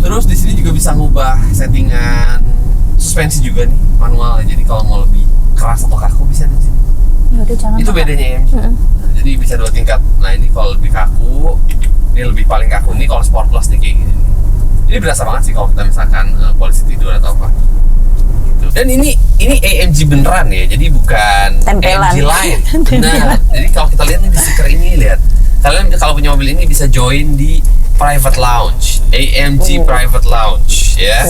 Terus di sini juga bisa ngubah settingan suspensi juga nih, manual. Jadi kalau mau lebih keras atau kaku bisa di sini. Ya udah jangan. Itu bedanya AMG. Nah, jadi bisa 2 tingkat. Nah ini kalau lebih kaku, ini lebih paling kaku. Ini kalau Sport Plus nih kayak gini. Ini berasa banget sih kalau kita misalkan polisi tidur atau apa. Gitu. Dan ini AMG beneran ya, jadi bukan Tempelan. AMG lain. Nah, jadi kalau kita lihat nih di stiker ini, lihat. Kalian kalau punya mobil ini bisa join di private lounge, AMG private lounge, ya.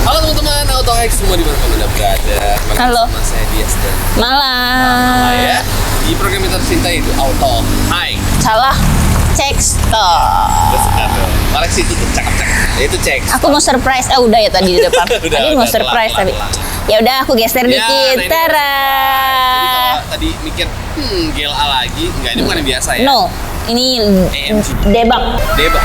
Halo teman-teman, AutoX semua di mana Anda berada. Halo. Sama saya Dias dan Malam. ya. Di program yang tercinta itu Auto High. Salah. Cek stop. Terus apa? Koleksi itu tuh cakep-cakep. Itu cek. Aku mau surprise. Udah ya tadi di depan. Tadi mau surprise tapi. Ya udah aku geser Ya, dikit. nah ini Tara. Jadi kalau tadi mikir GLA lagi, enggak, ini bukan yang biasa ya. No, ini AMG. debak. Debak.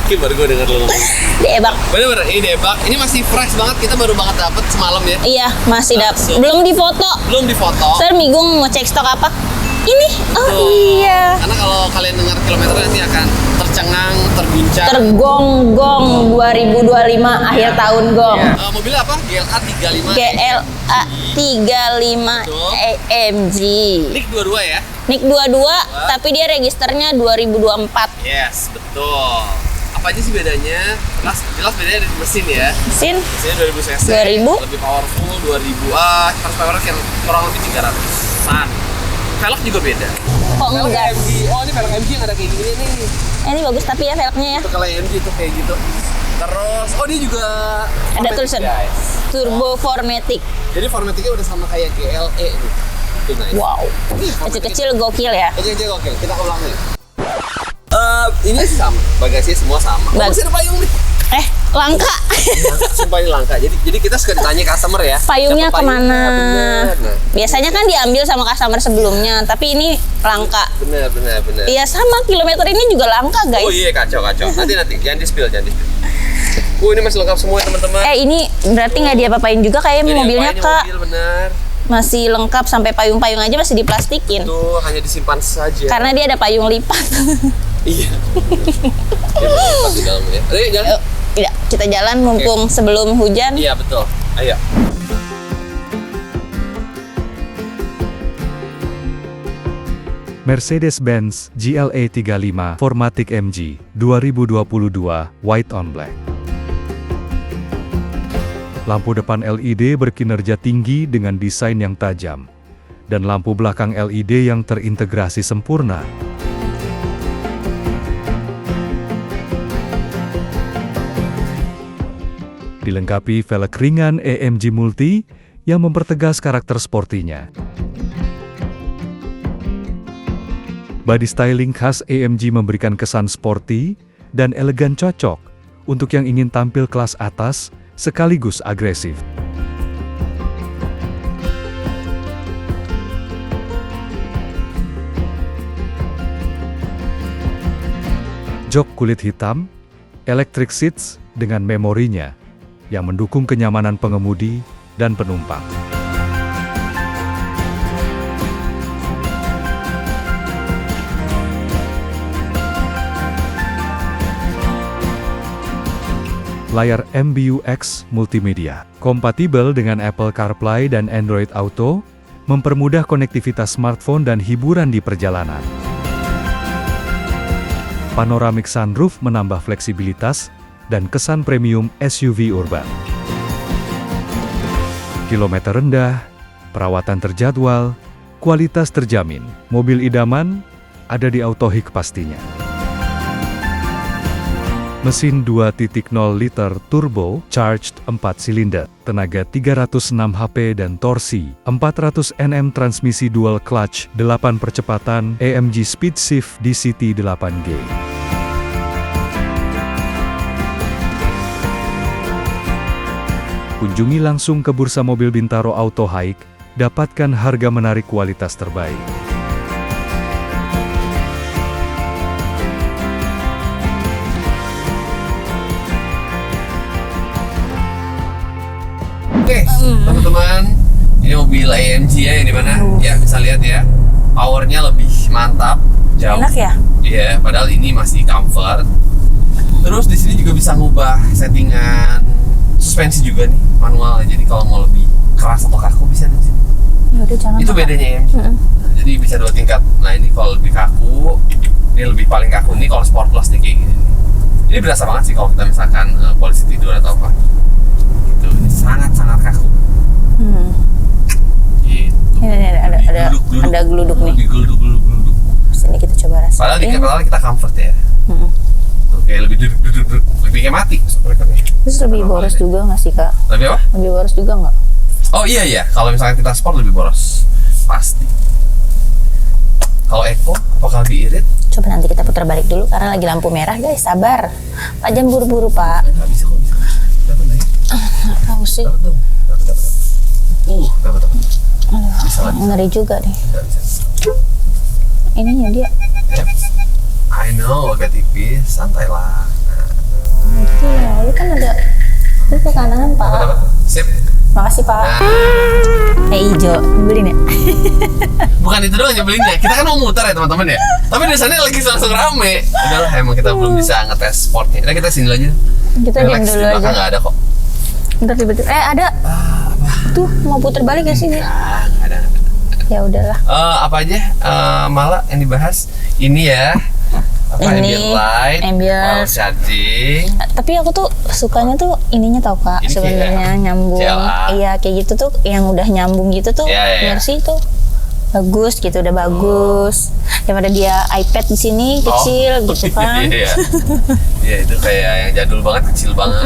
Ini baru gue denger lo ngomong. Debak. Bener-bener, ini debak. Ini masih fresh banget, kita baru banget dapet semalam ya. Iya, masih Langsung. belum difoto. Belum difoto. Saya bingung mau cek stok apa. Ini. Oh Tuh. iya. Karena kalau kalian dengar kilometer nanti akan tercengang, terguncang. Tergonggong 2025 akhir tahun gong. Ya. Mobilnya apa? GLA 35. GLA 35 Betul. AMG. NIK 22 ya? NIK 22, tapi dia registernya 2024. Yes, betul. Apa aja sih bedanya? Jelas bedanya dari mesin ya. Mesin Mesinnya 2000 cc. 2000. Lebih powerful, 2000. Horsepower yang kurang lebih 300-an. Velg juga beda. kok Velg enggak? AMG. Oh, ini velg AMG yang ada kayak gini nih. Ini bagus tapi ya velgnya ya. Itu kalau AMG itu kayak gitu. Terus, oh dia juga Ada Formatic, tulisan guys. Turbo Formatic. Jadi Formatic-nya udah sama kayak GLE nih. Itu nice. Wow. Ini Formatic-nya Kecil-kecil gokil ya. Kecil-kecil oke. Kita ulang nih. Ini sih sama. Bagasinya semua sama. Oh, masih ada payung nih. Langka. Sumpah ini langka. Jadi kita suka ditanya customer ya. Payungnya "Dapat kemana? Bener. Nah, Biasanya kan diambil sama customer sebelumnya, tapi ini langka. bener. Iya sama, kilometer ini juga langka guys. Oh iya kacau. Nanti jangan di spill. Ini masih lengkap semua ya teman-teman. Ini berarti nggak diapa-apain juga kayak Ini mobilnya apanya Kak. mobil bener. Masih lengkap sampai payung-payung aja masih diplastikin. Tuh hanya disimpan saja. Karena dia ada payung lipat. Iya. Pas di dalam ya. Ayo jalan. Tidak, kita jalan mumpung sebelum hujan. Iya betul. Ayo. Mercedes-Benz GLA 35 Formatic MG 2022 White on Black. Lampu depan LED berkinerja tinggi dengan desain yang tajam, dan lampu belakang LED yang terintegrasi sempurna. Dilengkapi velg ringan AMG Multi yang mempertegas karakter sportinya. Body styling khas AMG memberikan kesan sporty dan elegan, cocok untuk yang ingin tampil kelas atas sekaligus agresif. Jok kulit hitam, electric seats dengan memorinya yang mendukung kenyamanan pengemudi dan penumpang. Layar MBUX multimedia, kompatibel dengan Apple CarPlay dan Android Auto, mempermudah konektivitas smartphone dan hiburan di perjalanan. Panoramic sunroof menambah fleksibilitas dan kesan premium SUV urban. Kilometer rendah, perawatan terjadwal, kualitas terjamin. Mobil idaman ada di AutoHik pastinya. Mesin 2.0 liter turbo charged 4 silinder, tenaga 306 HP dan torsi 400 Nm, transmisi dual clutch 8 percepatan AMG Speed Shift DCT 8G. Kunjungi langsung ke Bursa Mobil Bintaro Auto Hike, dapatkan harga menarik, kualitas terbaik. Oke, teman-teman. Ini mobil AMG ya, yang dimana ya bisa lihat ya, powernya lebih mantap, jauh. Enak ya? Iya, padahal ini masih comfort. Terus di sini juga bisa ngubah settingan suspensi juga nih, manual. Jadi kalau mau lebih keras atau kaku bisa di sini. Ya udah jangan. Itu bedanya AMG. Nah, jadi bisa 2 tingkat. Nah ini kalau lebih kaku, ini lebih paling kaku nih kalau Sport Plus nih kayak gini. Ini berasa banget sih kalau kita misalkan polisi tidur atau apa. Gitu. Ini sangat-sangat kaku. Gitu. Ini ada geluduk nih. Geluduk. Sini kita coba rasain. Padahal kita comfort ya. Oke, lebih duduk, lebih kayak mati breakernya. Terus lebih boros juga nggak sih kak? Lebih apa? Lebih boros juga nggak? Oh iya, kalau misalkan kita sport lebih boros, pasti. Kalau Eco, apakah lebih irit? Coba nanti kita putar balik dulu karena lagi lampu merah guys, sabar. Pak jangan buru-buru pak. Nggak bisa kok, bisa. Dapat nggak ya? Nggak tahu sih. Dapat dong. Dapat. Bisa lah. Ngeri juga nih. Nggak bisa. Ininya dia. Yep. I know, agak tipis, santai lah. Nanti ya, ini kan ada. Ini ke kanan pak. Dapat. Sip. Makasih pak. Hijau, beliin ya. Bukan itu doang nyebelinnya, kita kan mau muter ya teman-teman ya. Tapi di sana lagi langsung rame. Udahlah, emang kita belum bisa ngetes sportnya. Nah kita sini aja. Kita diam dulu aja. Nggak ada kok. Ntar tiba-tiba, ada. Tuh mau putar balik ya sini. Nggak ada. Ya udahlah. Apa aja? Malah yang dibahas ini ya. Ini ambient charging. Tapi aku tuh sukanya tuh ininya tau kak, sebenarnya nyambung. CLA. Iya kayak gitu tuh, yang udah nyambung gitu tuh, Mercy tuh bagus gitu, udah bagus. Daripada dia iPad di sini kecil gitu kan. Iya itu kayak yang jadul banget, kecil banget.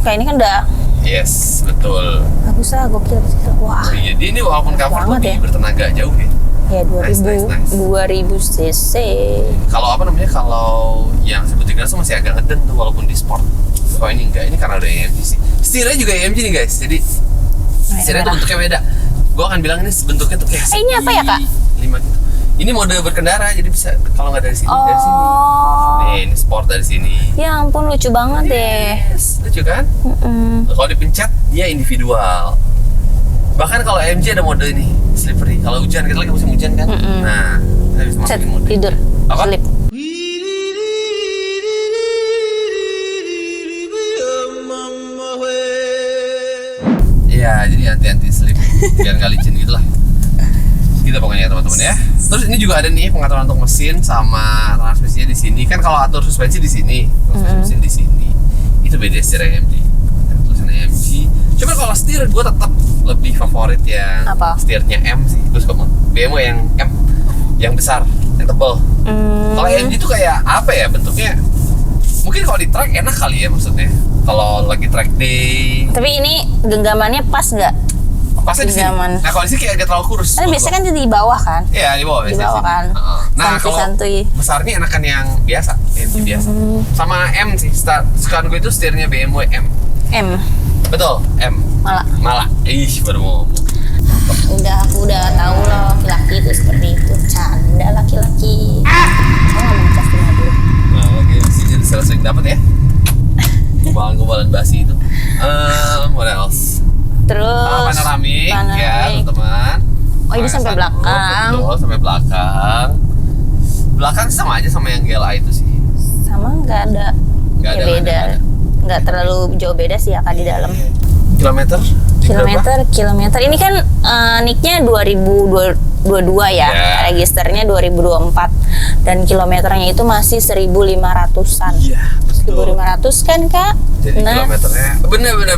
Kayak ini kan udah. Yes, betul. Bagus lah, gokil. Wah. Jadi ini walaupun comfort lebih bertenaga jauh ya. Ya 2000 cc. Kalau apa namanya, kalau yang sebut gas tuh masih agak ngeden tuh walaupun di sport. Kalau ini enggak, ini karena udah AMG sih. Setirnya juga AMG nih guys, jadi setirnya tuh bentuknya beda. Gue akan bilang ini bentuknya tuh kayak ini apa ya kak? 5 gitu. Ini mode berkendara, jadi bisa kalau nggak dari sini, dari sini. Nih, ini sport dari sini. Ya ampun, lucu banget deh. Yes, lucu kan? Kalau dipencet dia individual. Bahkan kalau AMG ada mode ini slippery. Kalau hujan, kita lagi musim hujan kan. Nah, kita bisa masukin mode tidur. Apa? Slip. Iya, jadi anti slip biar nggak licin gitulah. Gitu pokoknya ya teman-teman ya. Terus ini juga ada nih pengaturan untuk mesin sama transmisinya di sini. Kan kalau atur suspensi di sini, mesin di sini. Itu beda setir AMG. Tulisan AMG. Cuma kalau setir gue tetap lebih favorit yang setirnya M sih. Terus kamu BMW yang M, yang besar, yang tebal. Kalau AMG itu kayak apa ya bentuknya? Mungkin kalau di track enak kali ya maksudnya. Kalau lagi track day. Tapi ini genggamannya pas nggak? Pasnya di sini. Nah kalau di sini kayak agak terlalu kurus. Tapi biasanya kan di bawah kan? Iya di bawah. Di bawah kan. Nah kalau besarnya enakan yang biasa, AMG biasa. Sama M sih. Sekarang gue itu setirnya BMW M. M. Betul, M. Malah. Baru mau ngomong. Aku udah tahu loh laki-laki itu seperti itu. Canda laki-laki. Kamu ngomong Justin dulu. Nah, lagi sini sering dapat ya. Gobalan basi itu. What else? Terus panoramik ya teman-teman. Oh ini sampai belakang. Betul, sampai belakang. Belakang sama aja sama yang GLA itu sih. Sama nggak ada. Beda. Nggak terlalu jauh beda sih ya kak di dalam. Kilometer. Ini kan nicknya 2022 ya. Registernya 2024 dan kilometernya itu masih 1.500-an. Iya. 1.500 kan kak? Jadi kilometernya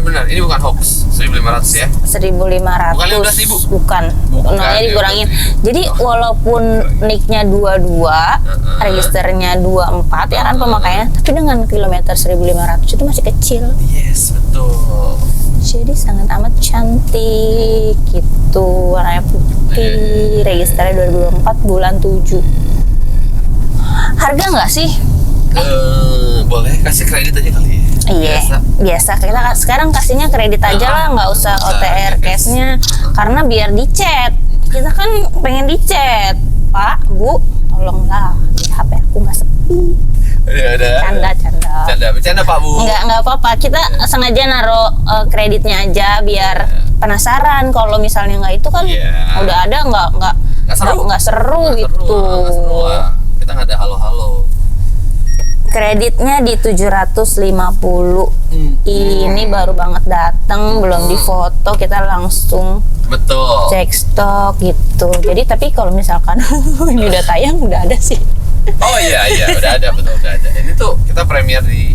benar. Ini bukan hoax. 1.500 ya? 1.500. Bukan 15.000. Bukan. Nolnya dikurangin. Jadi walaupun nicknya 22, registernya 24 ya kan pemakaiannya, tapi dengan kilometer 1.500 itu masih kecil. Yes, betul. Jadi sangat amat cantik gitu, warnanya putih, registernya 2024 bulan 7. Harga nggak sih? Boleh kasih kredit aja kali ya? Iya, biasa. Kita sekarang kasihnya kredit aja lah, nggak usah OTR cashnya, karena biar dicet. Kita kan pengen dicet, Pak, Bu, tolonglah, HP aku nggak sepi. Canda. Bercanda Pak Bu. Nggak apa-apa. Kita sengaja naruh kreditnya aja biar penasaran. Kalau misalnya nggak itu kan udah ada nggak seru gitu. Nggak seru lah. Kita nggak ada halo-halo. Kreditnya di 750. Ini baru banget datang, belum difoto, kita langsung Betul. cek stok gitu. Jadi tapi kalau misalkan ini udah tayang udah ada sih. Oh iya udah ada, betul udah ada. Ini tuh kita premier di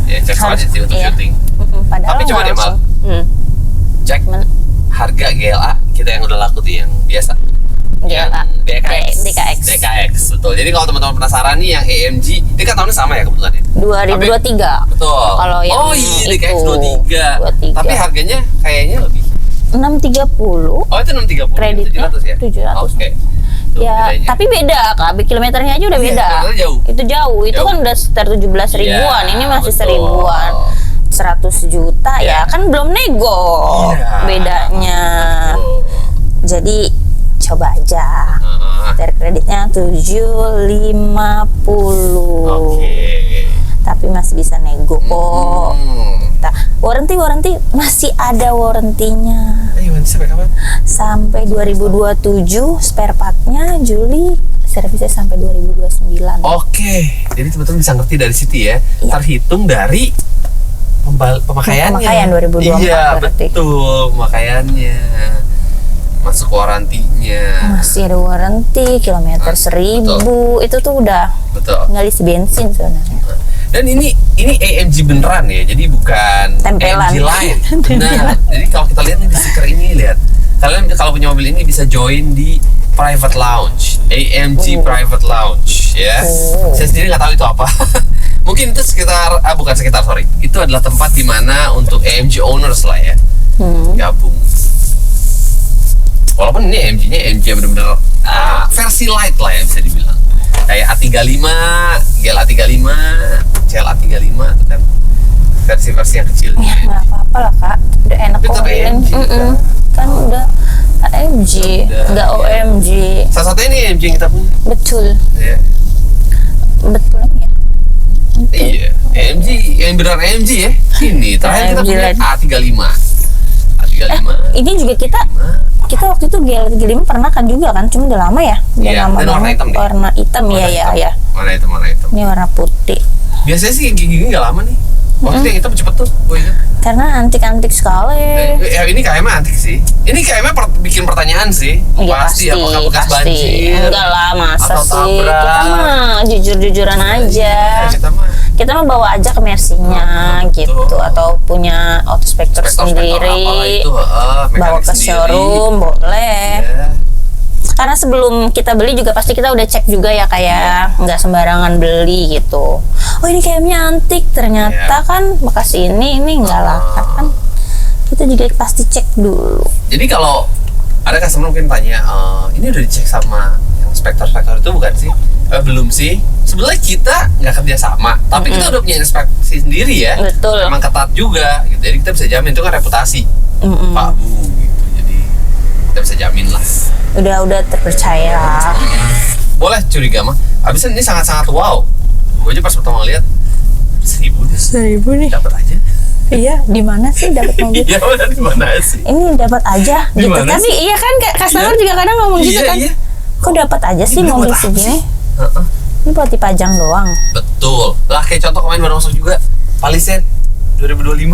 cek aja sih untuk syuting. Padahal Tapi coba deh Mal, cek harga GLA kita yang udah laku tuh yang biasa. GLA DKX betul. Jadi kalau teman-teman penasaran nih yang AMG, ini kan tahunnya sama ya kebetulan ya. 2023. Betul. Kalau yang DKX itu 23. Tapi harganya kayaknya lebih 630. Oh itu 630. Kreditnya 700 ya? 700. Oke. Ya, tapi beda Kak, kilometernya aja udah beda. Kilometernya jauh. Itu jauh. Itu kan udah sekitar 17 ribuan. Ini masih betul. 1000-an. 100 juta ya kan belum nego bedanya. Betul. Jadi coba aja. Kreditnya 750. Tapi masih bisa nego kok. Nah, warranty masih ada warrantinya. Sampai kapan? Sampai 2027 spare partnya, Juli servisnya sampai 2029. Oke. Jadi teman-teman bisa ngerti dari situ ya. Terhitung dari pemakaiannya. Pemakaian 2024. Iya, berarti. betul. Pemakaiannya. Masuk warantinya. Masih ada waranti, kilometer 1000. Itu tuh udah nggak isi bensin sebenarnya. Dan ini AMG beneran ya, jadi bukan tempelan. AMG lain. Nah, jadi kalau kita lihat nih di stiker ini, lihat. Kalian kalau punya mobil ini bisa join di private lounge, AMG private lounge, ya. Saya sendiri nggak tahu itu apa. Mungkin itu itu adalah tempat di mana untuk AMG owners lah ya, gabung. Walaupun ini AMG-nya yang benar-benar versi light lah ya bisa dibilang. Kayak A35, GLA 35, CLA 35 itu kan versi-versi yang kecil. Ya nggak apa-apa lah Kak, udah enak kok AMG kan udah AMG, nggak OMG. Salah satunya ini AMG yang kita punya. Betul. Ya. Betul ya. Iya, AMG yang benar AMG ya. Ini terakhir kita punya A35. Ini juga kita waktu itu GLA 35 pernah kan juga kan, cuma udah lama ya. Iya, dan warna hitam deh. Warna hitam ya. Warna hitam. Ini warna putih. Biasanya sih gigi nggak lama nih. Waktu yang hitam cepet tuh, gue ingat. Karena antik-antik sekali. Ya ini kayaknya antik sih. Ini kayaknya bikin pertanyaan sih. Pasti, apakah bekas banjir? Enggak lah, masa atau sih. tabrak. Kita mah jujur-jujuran aja. Kita mah bawa aja ke Mercy-nya gitu, atau punya autospektor sendiri. Bawa ke showroom boleh. Yeah. Karena sebelum kita beli juga pasti kita udah cek juga ya, kayak nggak sembarangan beli gitu. Oh ini kayaknya antik, ternyata kan bekas ini nggak laku kan. Kita juga pasti cek dulu. Jadi kalau ada customer mungkin tanya, ini udah dicek sama yang spektor itu bukan sih? Belum sih. Sebenarnya kita nggak kerja sama, tapi kita udah punya inspeksi sendiri ya. Betul. Memang ketat juga, gitu. Jadi kita bisa jamin itu kan reputasi Pak Bu, gitu. Jadi kita bisa jamin lah. Udah terpercaya. Boleh curiga mah. Habisnya ini sangat-sangat wow. Gue aja pas pertama lihat 1.000 nih. Dapat aja. Iya, di mana sih dapat mobil? Iya, benar di mana sih? Ini dapat aja gitu. Tapi iya kan customer juga kadang ngomong gitu kan. Iya. Kok dapat aja sih mobil segini? Ini buat dipajang doang. Betul. Lah kayak contoh kemarin baru masuk juga Palisade 2025.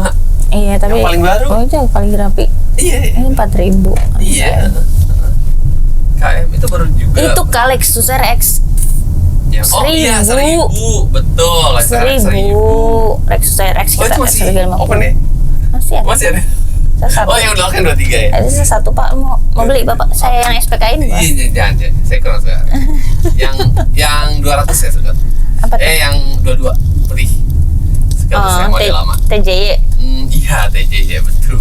Iya, tapi yang paling baru. Oh, itu yang paling rapi. Iya. Ini 4.000. Iya. KM itu baru juga. Itu Lexus RX. Ya. Oh iya, 1.000. Betul, 1.000. Lexus RX kita. Oh, itu masih open ya? Masih ada. Satu. Oh, yang udah kan 23 ya? Itu satu Pak, mau beli Bapak saya yang SPK-in Pak. Iya, jangan. Saya kurang suka. yang 200 ya suka. Apa tuh? Yang 22 putih. Sekarang saya model lama. TJY. Iya, TJY betul.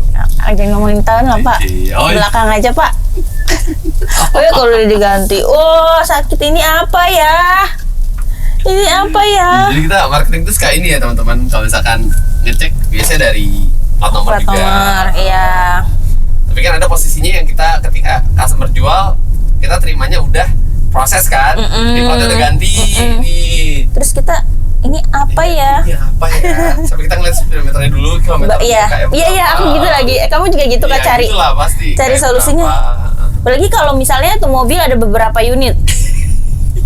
Jangan ngomongin tahun lah Pak. Belakang aja Pak. Oh ya kalau udah diganti. Oh, sakit ini apa ya? Ini apa ya? Jadi kita marketing tuh kayak ini ya teman-teman. Kalau misalkan ngecek biasanya dari plat nomor juga. Iya. Tapi kan ada posisinya yang kita ketika customer jual, kita terimanya udah proses kan. Di platnya udah ganti nih. Terus kita ini apa ya? Ini apa ya? Sampai kita ngeliat speedometernya dulu, kilometer Iya, aku gitu lagi. Kamu juga gitu kan, cari gitulah, pasti. cari solusinya. Apalagi kalau misalnya tuh mobil ada beberapa unit.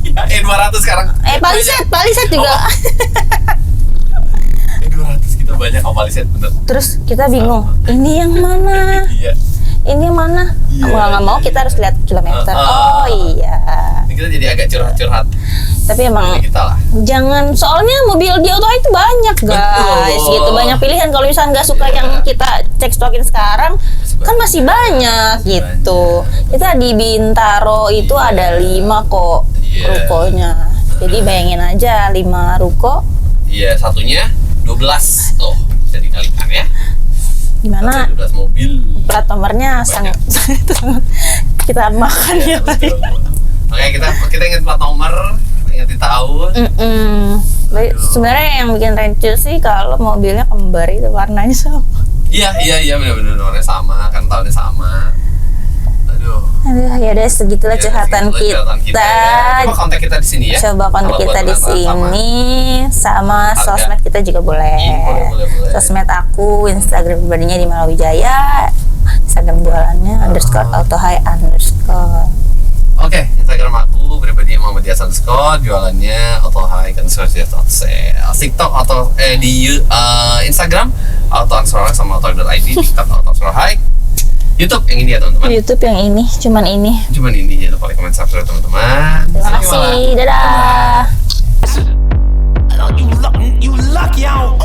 Ya, 200 sekarang. Palisade juga. 200 kita banyak Palisade, bener. Terus kita bingung, ini yang mana? Iya. Ini yang mana? Iya, Nggak mau, kita harus lihat kilometer. Oh iya. Ini kita jadi agak curhat-curhat. Tapi emang Ini kita lah. jangan, soalnya mobil di auto itu banyak guys, Betul. gitu, banyak pilihan. Kalau misalnya nggak suka Iya. yang kita cek stokin sekarang, kan masih banyak gitu. Kita di Bintaro itu ada 5 kok Iya. rukonya. Jadi bayangin aja 5 ruko, Iya, satunya 12 tuh bisa dikalikan ya. gimana 12 mobil. plat nomornya sangat kita makan ya Pak. Betul. Oke, kita ingat plat nomor, ingat di tahun. Tapi sebenarnya yang bikin rancu sih kalau mobilnya kembar itu warnanya sama. Iya benar-benar warnanya sama, kan tahunnya sama. Aduh. Aduh, ya udah segitulah Ya, curhatan segitulah curhatan kita. ya. Coba kontak kita di sini ya. Coba kontak Kalau kita buat di penasaran sama sini sama harga. sosmed kita juga boleh. Iya, boleh. Sosmed aku, Instagram pribadinya di Malawijaya, Instagram jualannya _autohigh_. Oke, Instagram aku pribadi Muhammad_, jualannya autohigh kan TikTok atau di Instagram auto_, sama auto.id, TikTok auto_, YouTube yang ini ya teman-teman. YouTube yang ini, cuman ini. Cuman ini, jangan lupa like, comment, subscribe teman-teman. Terima kasih, dadah. You lucky out.